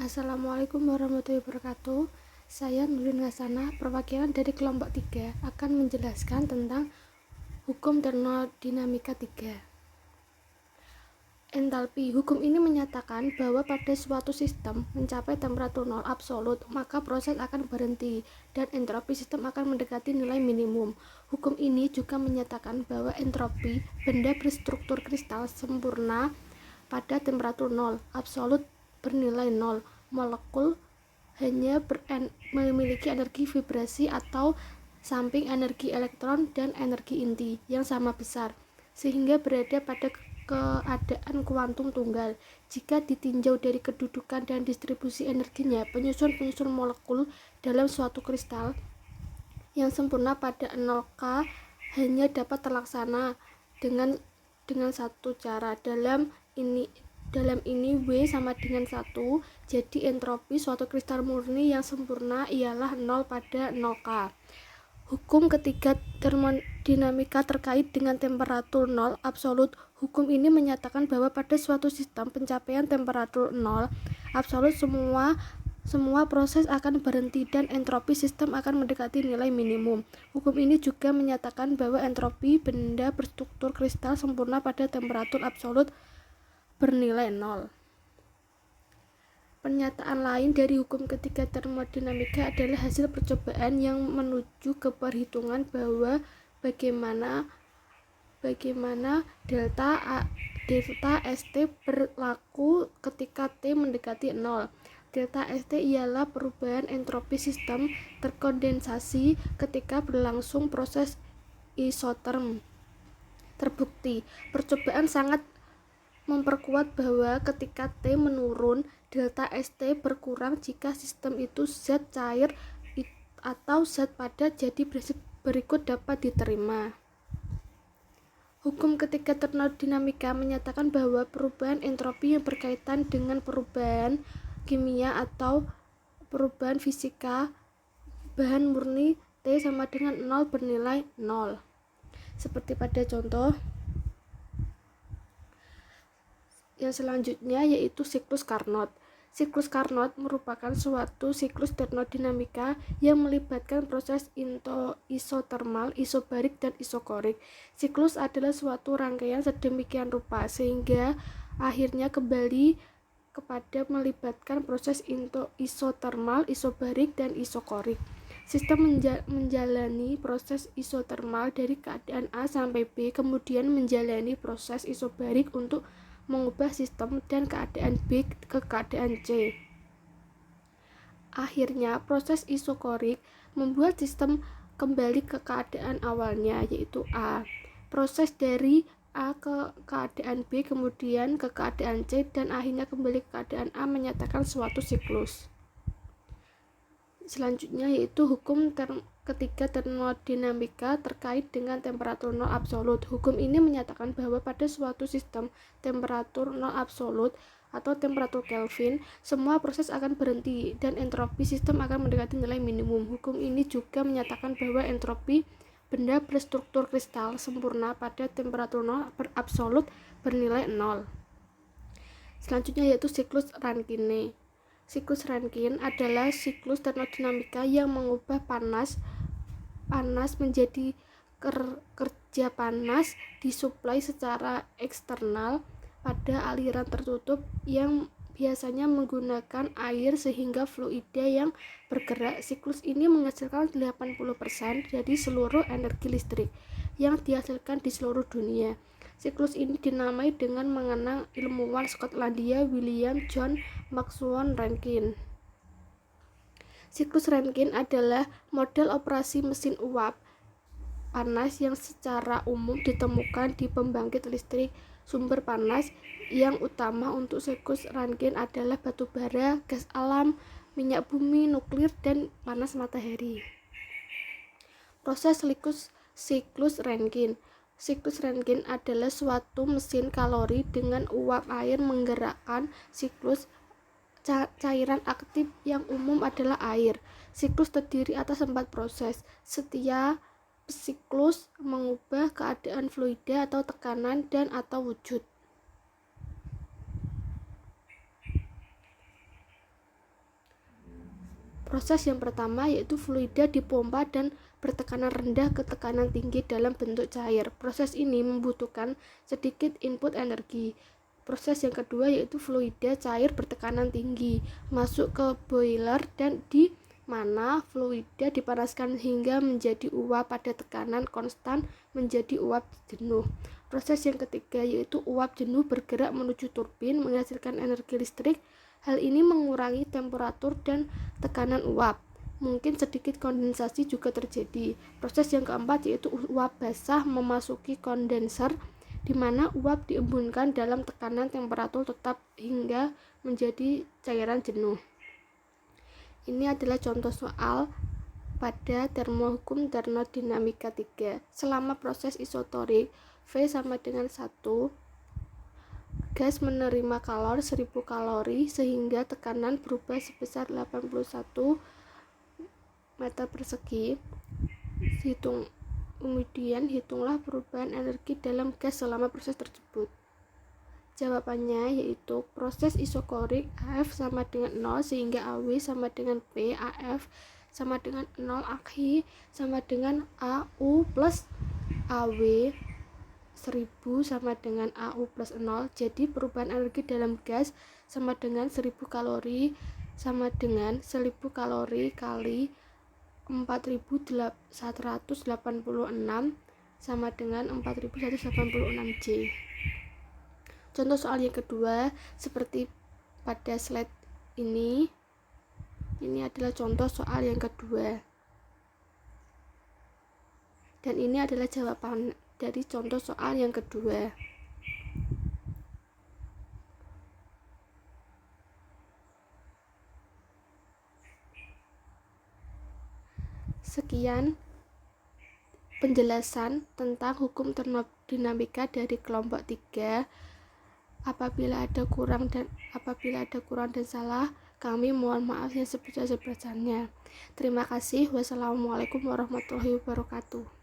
Assalamualaikum warahmatullahi wabarakatuh. Saya Nurin Hasana, perwakilan dari kelompok 3, akan menjelaskan tentang hukum termodinamika 3. Entalpi. Hukum ini menyatakan bahwa pada suatu sistem mencapai temperatur nol absolut, maka proses akan berhenti dan entropi sistem akan mendekati nilai minimum. Hukum ini juga menyatakan bahwa entropi benda berstruktur kristal sempurna pada temperatur nol absolut bernilai nol. Molekul hanya memiliki energi vibrasi atau samping energi elektron dan energi inti yang sama besar, sehingga berada pada keadaan kuantum tunggal. Jika ditinjau dari kedudukan dan distribusi energinya, penyusun molekul dalam suatu kristal yang sempurna pada 0K hanya dapat terlaksana dengan satu cara. Dalam ini W sama dengan 1, jadi entropi suatu kristal murni yang sempurna ialah 0 pada 0K. Hukum ketiga termodinamika terkait dengan temperatur nol absolut. Hukum ini menyatakan bahwa pada suatu sistem pencapaian temperatur nol absolut semua proses akan berhenti dan entropi sistem akan mendekati nilai minimum. Hukum ini juga menyatakan bahwa entropi benda berstruktur kristal sempurna pada temperatur absolut bernilai nol. Pernyataan lain dari hukum ketiga termodinamika adalah hasil percobaan yang menuju ke perhitungan bahwa bagaimana delta St berlaku ketika T mendekati 0. Delta St ialah perubahan entropi sistem terkondensasi ketika berlangsung proses isoterm. Terbukti, percobaan sangat memperkuat bahwa ketika T menurun, delta St berkurang jika sistem itu zat cair atau zat padat. Jadi prinsip berikut dapat diterima. Hukum ketiga termodinamika menyatakan bahwa perubahan entropi yang berkaitan dengan perubahan kimia atau perubahan fisika bahan murni T sama dengan 0 bernilai 0. Seperti pada contoh yang selanjutnya, yaitu siklus Carnot. Siklus Carnot merupakan suatu siklus termodinamika yang melibatkan proses isotermal, isobarik, dan isokorik. Siklus adalah suatu rangkaian sedemikian rupa sehingga akhirnya kembali kepada melibatkan proses isotermal, isobarik, dan isokorik. Sistem menjalani proses isotermal dari keadaan A sampai B, kemudian menjalani proses isobarik untuk mengubah sistem dan keadaan B ke keadaan C. Akhirnya, proses isokorik membuat sistem kembali ke keadaan awalnya, yaitu A. Proses dari A ke keadaan B, kemudian ke keadaan C, dan akhirnya kembali ke keadaan A menyatakan suatu siklus. Selanjutnya yaitu hukum ketiga termodinamika terkait dengan temperatur nol absolut. Hukum ini menyatakan bahwa pada suatu sistem temperatur nol absolut atau temperatur Kelvin, semua proses akan berhenti dan entropi sistem akan mendekati nilai minimum. Hukum ini juga menyatakan bahwa entropi benda berstruktur kristal sempurna pada temperatur nol absolut bernilai 0. Selanjutnya yaitu siklus Rankine. Siklus Rankine adalah siklus termodinamika yang mengubah panas menjadi kerja panas disuplai secara eksternal pada aliran tertutup yang biasanya menggunakan air sehingga fluida yang bergerak. Siklus ini menghasilkan 80% dari seluruh energi listrik yang dihasilkan di seluruh dunia. Siklus ini dinamai dengan mengenang ilmuwan Skotlandia William John Maxwell Rankine. Siklus Rankine adalah model operasi mesin uap panas yang secara umum ditemukan di pembangkit listrik. Sumber panas yang utama untuk siklus Rankine adalah batu bara, gas alam, minyak bumi, nuklir, dan panas matahari. Proses siklus Rankine. Siklus Rankine adalah suatu mesin kalori dengan uap air menggerakkan siklus cairan aktif yang umum adalah air. Siklus terdiri atas 4 proses. Setiap siklus mengubah keadaan fluida atau tekanan dan atau wujud. Proses yang pertama yaitu fluida dipompa dan bertekanan rendah ke tekanan tinggi dalam bentuk cair. Proses ini membutuhkan sedikit input energi. Proses yang kedua yaitu fluida cair bertekanan tinggi masuk ke boiler dan di mana fluida dipanaskan hingga menjadi uap pada tekanan konstan menjadi uap jenuh. Proses yang ketiga yaitu uap jenuh bergerak menuju turbin menghasilkan energi listrik. Hal ini mengurangi temperatur dan tekanan uap. Mungkin sedikit kondensasi juga terjadi. Proses yang keempat yaitu uap basah memasuki kondenser, di mana uap diembunkan dalam tekanan temperatur tetap hingga menjadi cairan jenuh. Ini adalah contoh soal pada hukum termodinamika 3. Selama proses isotorik, V sama dengan 1, gas menerima 1000 kalori sehingga tekanan berubah sebesar 81 meter persegi. Kemudian hitunglah perubahan energi dalam gas selama proses tersebut. Jawabannya yaitu proses isokorik AF sama dengan 0 sehingga AW sama dengan P, AF sama dengan 0, AKI sama dengan AU plus AW 1000 sama dengan AU plus 0. Jadi perubahan energi dalam gas sama dengan 1000 kalori sama dengan 1000 kalori kali 4186 sama dengan 4186 J. Contoh soal yang kedua seperti pada slide ini adalah contoh soal yang kedua, dan ini adalah jawaban dari contoh soal yang kedua. Sekian penjelasan tentang hukum termodinamika dari kelompok 3. Apabila ada kurang dan salah, kami mohon maaf yang sebesar-besarnya. Terima kasih. Wassalamualaikum warahmatullahi wabarakatuh.